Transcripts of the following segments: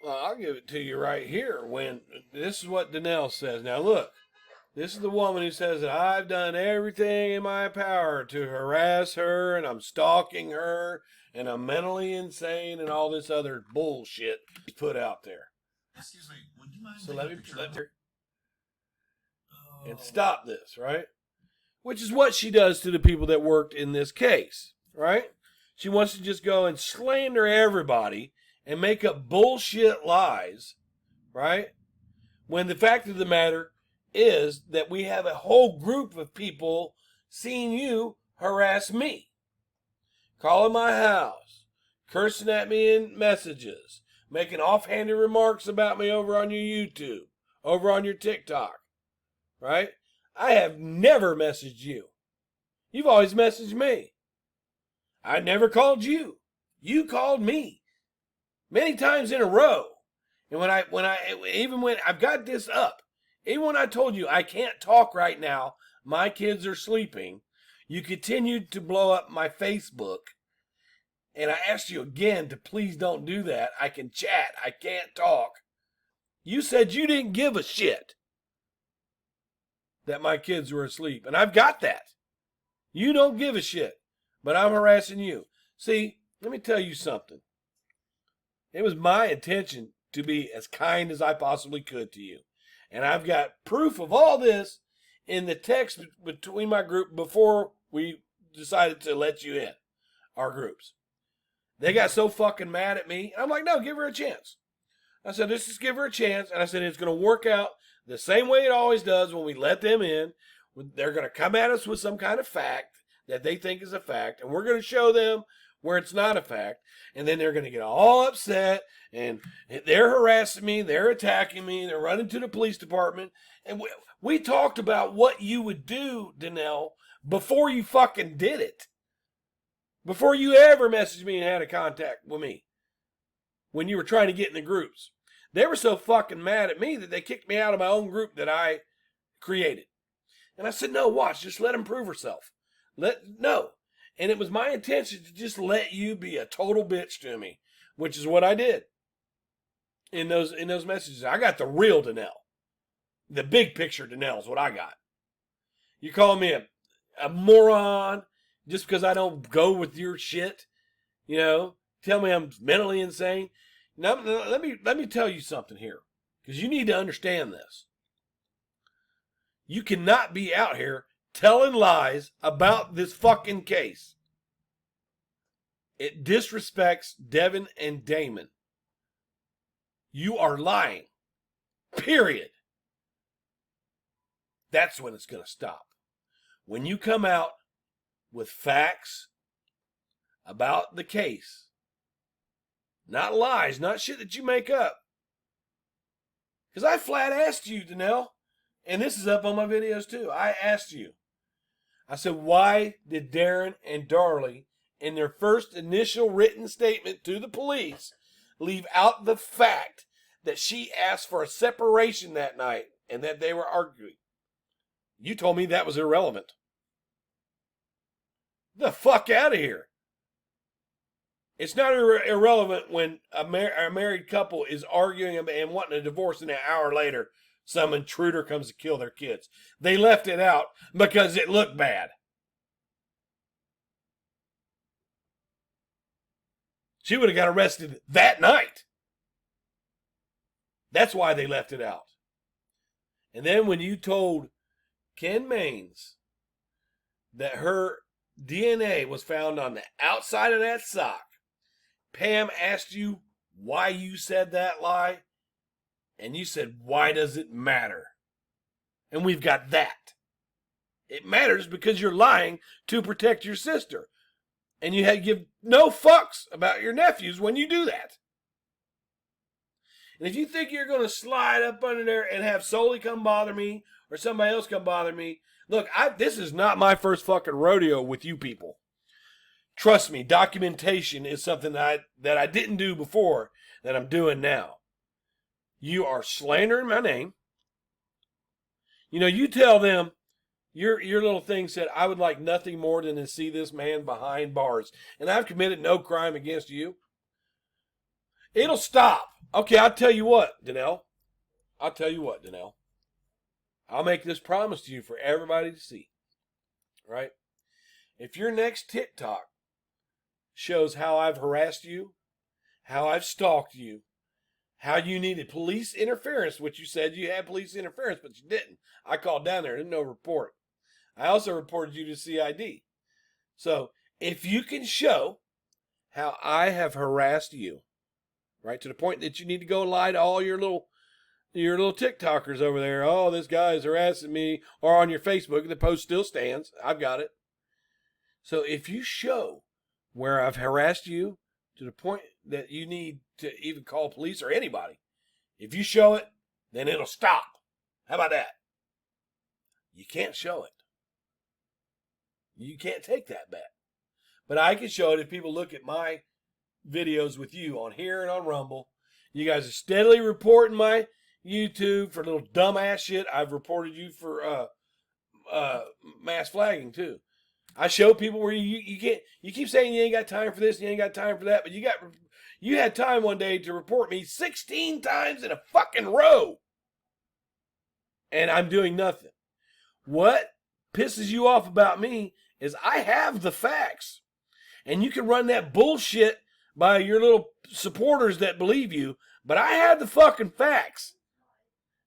Well, I'll give it to you right here. When this is what Danelle says. Now look, this is the woman who says that I've done everything in my power to harass her, and I'm stalking her, and I'm mentally insane, and all this other bullshit put out there. Excuse me, would you mind So taking let a me picture? and stop this, right? Which is what she does to the people that worked in this case, right? She wants to just go and slander everybody and make up bullshit lies, right? When the fact of the matter is that we have a whole group of people seeing you harass me, calling my house, cursing at me in messages, making offhanded remarks about me over on your YouTube, over on your TikTok, right? I have never messaged you. You've always messaged me. I never called you. You called me many times in a row. And even when I've got this up, even when I told you I can't talk right now, my kids are sleeping, you continued to blow up my Facebook. And I asked you again to please don't do that. I can chat. I can't talk. You said you didn't give a shit that my kids were asleep. And I've got that. You don't give a shit. But I'm harassing you. See, let me tell you something. It was my intention to be as kind as I possibly could to you. And I've got proof of all this in the text between my group before we decided to let you in our groups. They got so fucking mad at me. I'm like, no, give her a chance. I said, let's just give her a chance. And I said, it's going to work out the same way it always does when we let them in. They're going to come at us with some kind of fact that they think is a fact. And we're going to show them where it's not a fact. And then they're going to get all upset. And they're harassing me. They're attacking me. They're running to the police department. And we talked about what you would do, Danelle, before you fucking did it. Before you ever messaged me and had a contact with me. When you were trying to get in the groups. They were so fucking mad at me that they kicked me out of my own group that I created. And I said, no, watch. Just let him prove herself. No. And it was my intention to just let you be a total bitch to me. Which is what I did. In those messages. I got the real Danelle. The big picture Danelle is what I got. You call me a moron just because I don't go with your shit. You know, tell me I'm mentally insane. Now, let me tell you something here. Because you need to understand this. You cannot be out here telling lies about this fucking case. It disrespects Devin and Damon. You are lying. Period. That's when it's going to stop. When you come out with facts about the case, not lies, not shit that you make up. Because I flat asked you, Danelle, and this is up on my videos too. I asked you. I said, why did Darren and Darlie, in their first initial written statement to the police, leave out the fact that she asked for a separation that night and that they were arguing? You told me that was irrelevant. The fuck out of here. It's not irrelevant when a married couple is arguing and wanting a divorce, and an hour later, some intruder comes to kill their kids. They left it out because it looked bad. She would have got arrested that night. That's why they left it out. And then when you told Ken Maines that her DNA was found on the outside of that sock, Pam asked you why you said that lie, and you said, why does it matter? And we've got that. It matters because you're lying to protect your sister. And you give no fucks about your nephews when you do that. And if you think you're going to slide up under there and have Soli come bother me or somebody else come bother me, look, this is not my first fucking rodeo with you people. Trust me, documentation is something that I didn't do before that I'm doing now. You are slandering my name. You know, you tell them, your little thing said, I would like nothing more than to see this man behind bars. And I've committed no crime against you. It'll stop. Okay, I'll tell you what, Danelle. I'll make this promise to you for everybody to see. Right? If your next TikTok shows how I've harassed you, how I've stalked you, how you needed police interference, which you said you had police interference, but you didn't. I called down there, didn't no report. I also reported you to CID. So if you can show how I have harassed you, right, to the point that you need to go lie to all your little TikTokers over there. Oh, this guy is harassing me. Or on your Facebook, the post still stands. I've got it. So if you show where I've harassed you to the point that you need to even call police or anybody, if you show it, then it'll stop. How about that? You can't show it. You can't take that bet. But I can show it if people look at my videos with you on here and on Rumble. You guys are steadily reporting my YouTube for little dumbass shit. I've reported you for mass flagging too. I show people where you can't. You keep saying you ain't got time for this, you ain't got time for that, but you had time one day to report me 16 times in a fucking row, and I'm doing nothing. What pisses you off about me is I have the facts, and you can run that bullshit by your little supporters that believe you, but I have the fucking facts.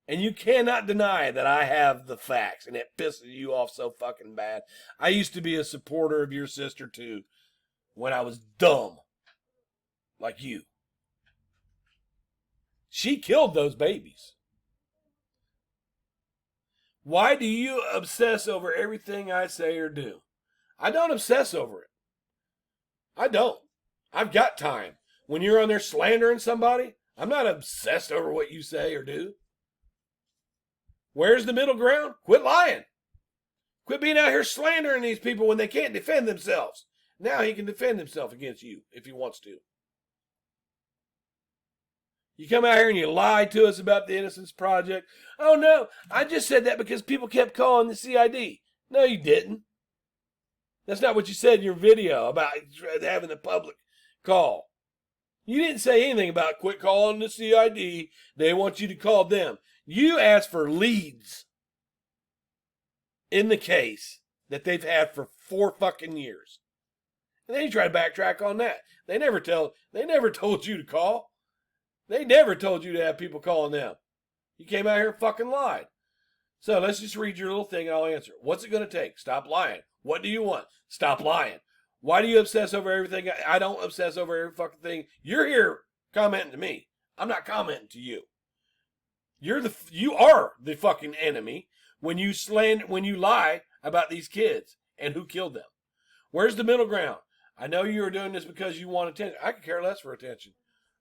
And you cannot deny that I have the facts, and it pisses you off so fucking bad. I used to be a supporter of your sister, too, when I was dumb. Like you. She killed those babies. Why do you obsess over everything I say or do? I don't obsess over it. I don't. I've got time. When you're on there slandering somebody, I'm not obsessed over what you say or do. Where's the middle ground? Quit lying. Quit being out here slandering these people when they can't defend themselves. Now he can defend himself against you if he wants to. You come out here and you lie to us about the Innocence Project. Oh no, I just said that because people kept calling the CID. No, you didn't. That's not what you said in your video about having the public call. You didn't say anything about quit calling the CID. They want you to call them. You asked for leads in the case that they've had for 4 fucking years. And then you try to backtrack on that. They never told you to call. They never told you to have people calling them. You came out here and fucking lied. So let's just read your little thing and I'll answer. What's it going to take? Stop lying. What do you want? Stop lying. Why do you obsess over everything? I don't obsess over every fucking thing. You're here commenting to me. I'm not commenting to you. You are the fucking enemy when you lie about these kids and who killed them. Where's the middle ground? I know you are doing this because you want attention. I could care less for attention.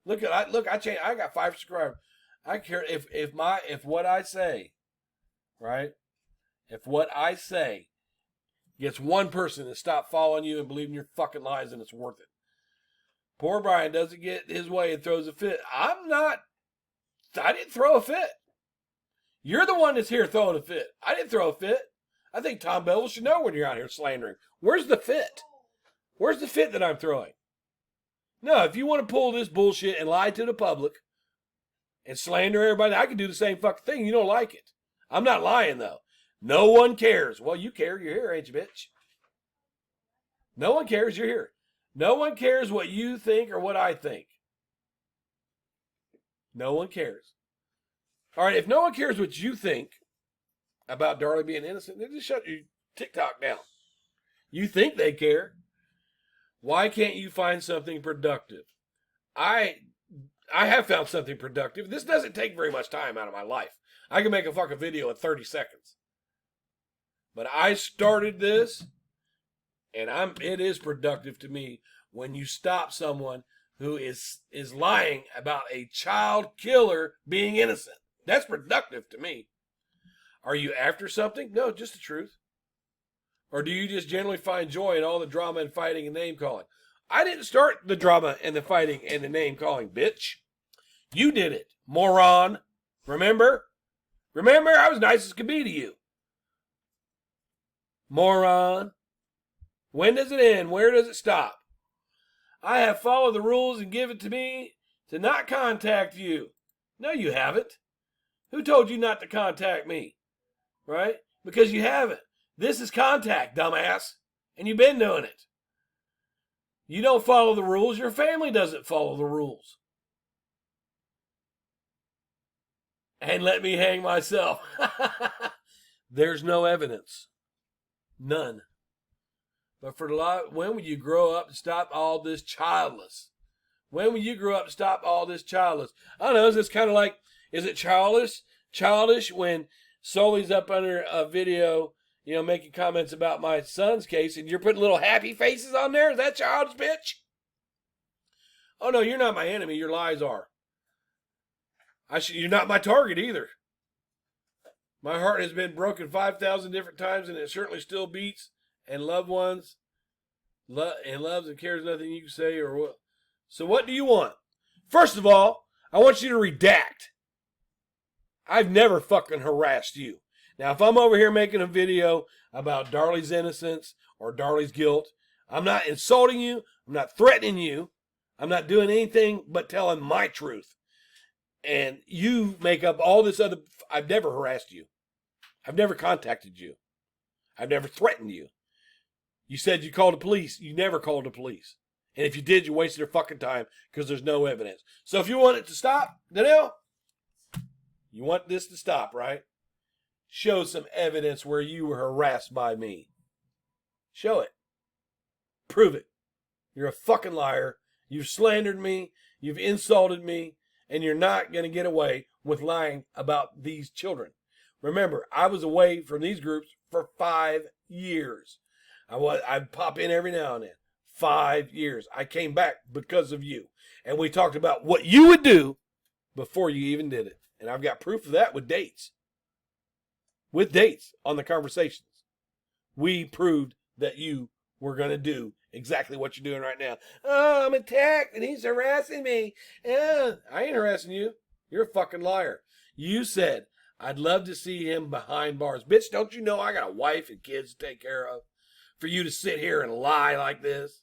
I got 5 subscribers. I care if what I say, right? If what I say gets one person to stop following you and believing your fucking lies, then it's worth it. Poor Brian doesn't get his way and throws a fit. I didn't throw a fit. You're the one that's here throwing a fit. I didn't throw a fit. I think Tom Bevel should know when you're out here slandering. Where's the fit? Where's the fit that I'm throwing? No, if you want to pull this bullshit and lie to the public and slander everybody, I can do the same fucking thing. You don't like it. I'm not lying, though. No one cares. Well, you care. You're here, ain't you, bitch? No one cares. You're here. No one cares what you think or what I think. No one cares. All right, if no one cares what you think about Darlie being innocent, then just shut your TikTok down. You think they care. Why can't you find something productive? I have found something productive. This doesn't take very much time out of my life. I can make a fucking video in 30 seconds. But I started this, and it is productive to me when you stop someone who is lying about a child killer being innocent. That's productive to me. Are you after something? No, just the truth. Or do you just generally find joy in all the drama and fighting and name calling? I didn't start the drama and the fighting and the name calling, bitch. You did it, moron. Remember? I was nice as could be to you. Moron. When does it end? Where does it stop? I have followed the rules and given to to not contact you. No, you haven't. Who told you not to contact me? Right? Because you haven't. This is contact, dumbass. And you've been doing it. You don't follow the rules. Your family doesn't follow the rules. And let me hang myself. There's no evidence. None. But for a lot, when will you grow up and stop all this childless? When will you grow up and stop all this childless? I don't know. Is this kind of like, is it childish? Childish when Sully's up under a video, making comments about my son's case, and you're putting little happy faces on there? Is that childish, bitch? Oh no, you're not my enemy. Your lies are. You're not my target either. My heart has been broken 5,000 different times, and it certainly still beats. And loved ones, and loves and cares nothing you can say or what. So what do you want? First of all, I want you to redact. I've never fucking harassed you. Now, if I'm over here making a video about Darley's innocence or Darley's guilt, I'm not insulting you. I'm not threatening you. I'm not doing anything but telling my truth. And you make up all this other... I've never harassed you. I've never contacted you. I've never threatened you. You said you called the police. You never called the police. And if you did, you wasted your fucking time because there's no evidence. So if you want it to stop, Danelle, you want this to stop, right? Show some evidence where you were harassed by me. Show it. Prove it. You're a fucking liar. You've slandered me. You've insulted me. And you're not going to get away with lying about these children. Remember, I was away from these groups for 5 years. I'd pop in every now and then. 5 years. I came back because of you. And we talked about what you would do before you even did it. And I've got proof of that with dates. With dates on the conversations. We proved that you were going to do exactly what you're doing right now. Oh, I'm attacked and he's harassing me. I ain't harassing you. You're a fucking liar. You said, I'd love to see him behind bars. Bitch, don't you know I got a wife and kids to take care of? For you to sit here and lie like this?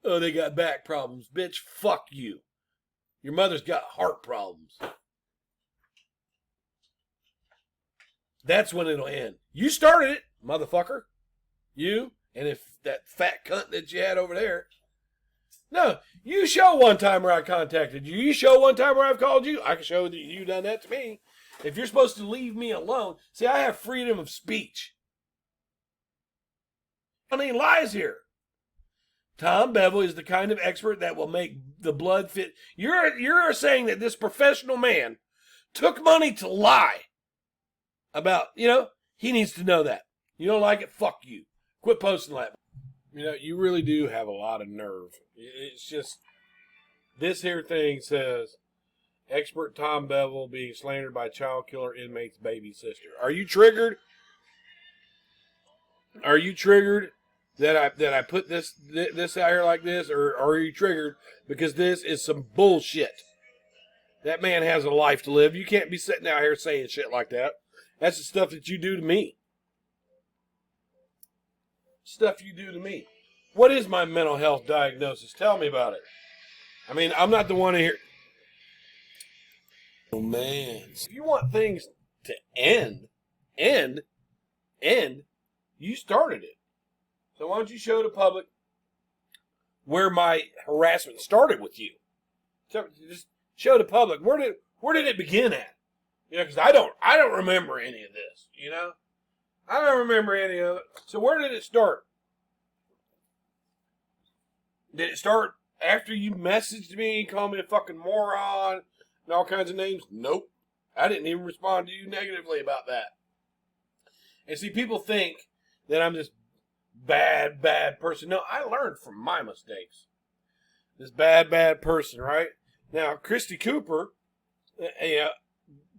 Oh, they got back problems. Bitch, fuck you. Your mother's got heart problems. That's when it'll end. You started it, motherfucker. You, and if that fat cunt that you had over there. No, you show one time where I contacted you. You show one time where I've called you. I can show that you done that to me. If you're supposed to leave me alone, see, I have freedom of speech. I mean, lies here. Tom Bevel is the kind of expert that will make the blood fit. You're saying that this professional man took money to lie about, he needs to know that. You don't like it? Fuck you. Quit posting that. You really do have a lot of nerve. It's just, this here thing says, expert Tom Bevel being slandered by child killer inmate's baby sister. Are you triggered? Are you triggered that I put this out here like this, or are you triggered because this is some bullshit? That man has a life to live. You can't be sitting out here saying shit like that. That's the stuff that you do to me. Stuff you do to me. What is my mental health diagnosis? Tell me about it. I mean, I'm not the one here. Oh, man. If you want things to end, you started it. So why don't you show the public where my harassment started with you? So just show the public where did it begin at? Because I don't remember any of this. I don't remember any of it. So where did it start? Did it start after you messaged me, called me a fucking moron, and all kinds of names? Nope. I didn't even respond to you negatively about that. And see, people think that I'm this bad person. No, I learned from my mistakes. This bad person, right? Now, Christy Cooper,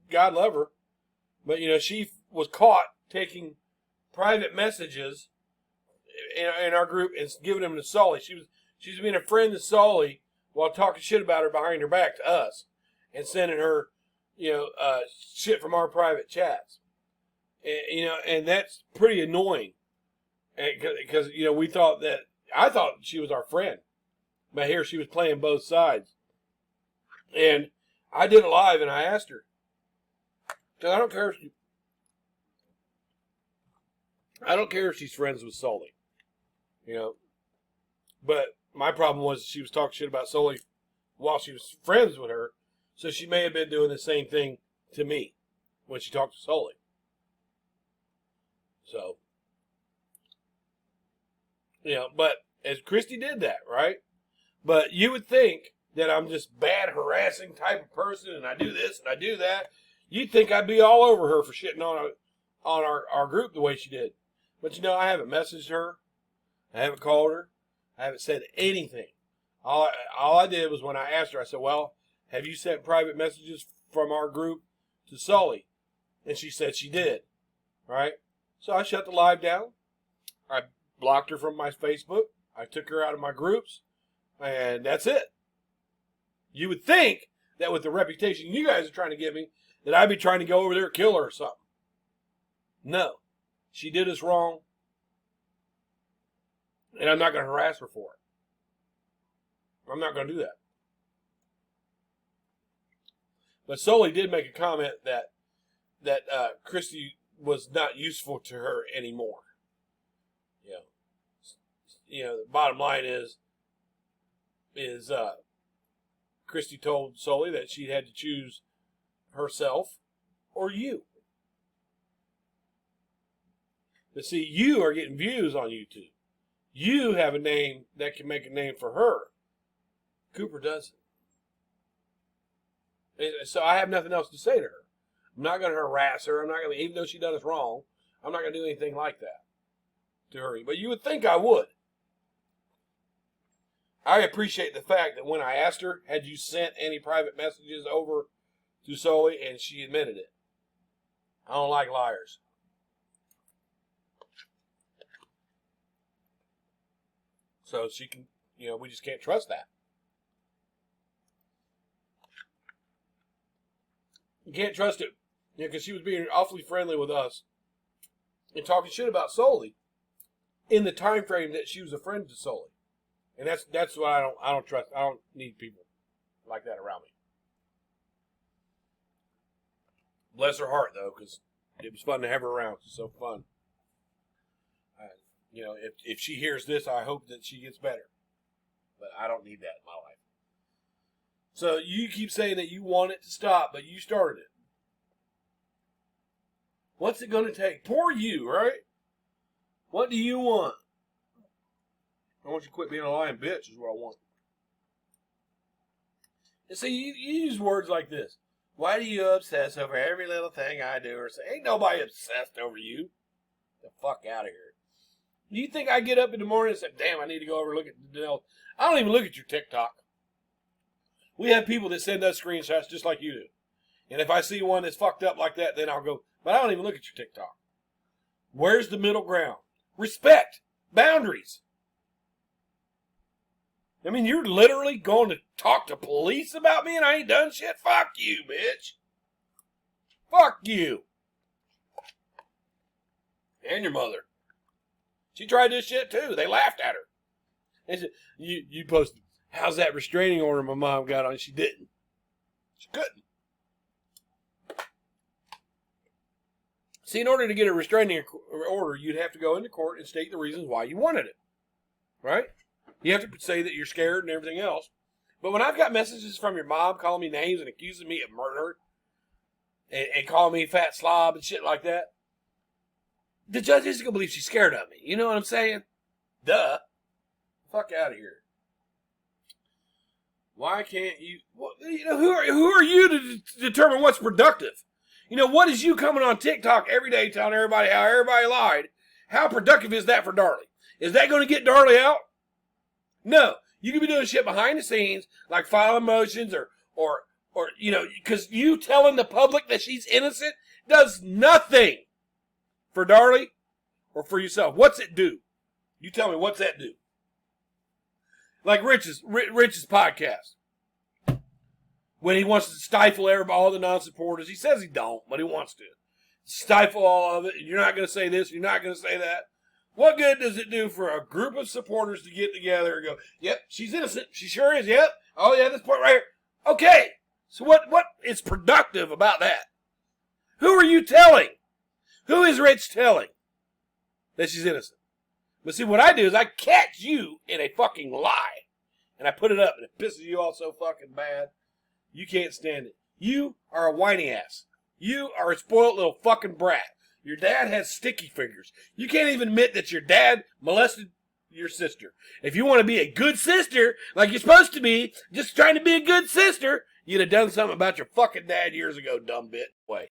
God love her, but, she was caught taking private messages in our group and giving them to Sully. She's being a friend to Sully while talking shit about her behind her back to us and sending her, shit from our private chats. And that's pretty annoying because, I thought she was our friend. But here she was playing both sides. And I did it live, and I asked her. So I don't care if she's friends with Sully. You know. But my problem was she was talking shit about Sully while she was friends with her. So she may have been doing the same thing to me when she talked to Sully. So, you know, but as Christy did that, right? But you would think that I'm just bad, harassing type of person, and I do this and I do that. You'd think I'd be all over her for shitting on our group the way she did. But you know, I haven't messaged her. I haven't called her. I haven't said anything. All I did was when I asked her, I said, well, have you sent private messages from our group to Sully? And she said she did. Right? So I shut the live down. I blocked her from my Facebook. I took her out of my groups. And that's it. You would think that with the reputation you guys are trying to give me, that I'd be trying to go over there and kill her or something. No. She did us wrong. And I'm not going to harass her for it. I'm not going to do that. But Sully did make a comment that Christy was not useful to her anymore. You know, the bottom line is Christy told Sully that she had to choose herself or you. But see, you are getting views on YouTube. You have a name that can make a name for her. Cooper doesn't. So I have nothing else to say to her. I'm not going to harass her. I'm not going to, even though she done us wrong, I'm not going to do anything like that to her. But you would think I would. I appreciate the fact that when I asked her, had you sent any private messages over to Sully, and she admitted it. I don't like liars. So she can, you know, we just can't trust that. You can't trust it. You know, because she was being awfully friendly with us and talking shit about Sully in the time frame that she was a friend to Sully. And that's what I don't trust. I don't need people like that around me. Bless her heart, though, because it was fun to have her around. It's so fun. You know, if she hears this, I hope that she gets better. But I don't need that in my life. So you keep saying that you want it to stop, but you started it. What's it going to take? Poor you, right? What do you want? I want you to quit being a lying bitch is what I want. And see, you use words like this. Why do you obsess over every little thing I do or say? Ain't nobody obsessed over you. Get the fuck out of here. Do you think I get up in the morning and say, damn, I need to go over and look at Danelle? I don't even look at your TikTok. We have people that send us screenshots just like you do. And if I see one that's fucked up like that, then I'll go, but I don't even look at your TikTok. Where's the middle ground? Respect. Boundaries. I mean, you're literally going to talk to police about me and I ain't done shit? Fuck you, bitch. Fuck you. And your mother. She tried this shit too. They laughed at her. They said, you posted, how's that restraining order my mom got on? She didn't. She couldn't. See, in order to get a restraining order, you'd have to go into court and state the reasons why you wanted it. Right? You have to say that you're scared and everything else. But when I've got messages from your mom calling me names and accusing me of murder and calling me fat slob and shit like that, the judge isn't going to believe she's scared of me. You know what I'm saying? Duh. Fuck out of here. Why can't you... Well, you know, who are you to determine what's productive? You know, what is you coming on TikTok every day telling everybody how everybody lied? How productive is that for Darlie? Is that going to get Darlie out? No. You can be doing shit behind the scenes, like filing motions or you know, because you telling the public that she's innocent does nothing for Darlie or for yourself. What's it do? You tell me, what's that do? Like Rich's podcast. When he wants to stifle all the non-supporters. He says he don't, but he wants to. Stifle all of it. You're not going to say this. You're not going to say that. What good does it do for a group of supporters to get together and go, yep, she's innocent. She sure is. Yep. Oh, yeah, this point right here. Okay. So what is productive about that? Who are you telling? Who is Rich telling that she's innocent? But see, what I do is I catch you in a fucking lie. And I put it up, and it pisses you off so fucking bad. You can't stand it. You are a whiny ass. You are a spoiled little fucking brat. Your dad has sticky fingers. You can't even admit that your dad molested your sister. If you want to be a good sister, like you're supposed to be, just trying to be a good sister, you'd have done something about your fucking dad years ago, dumb bit. Wait.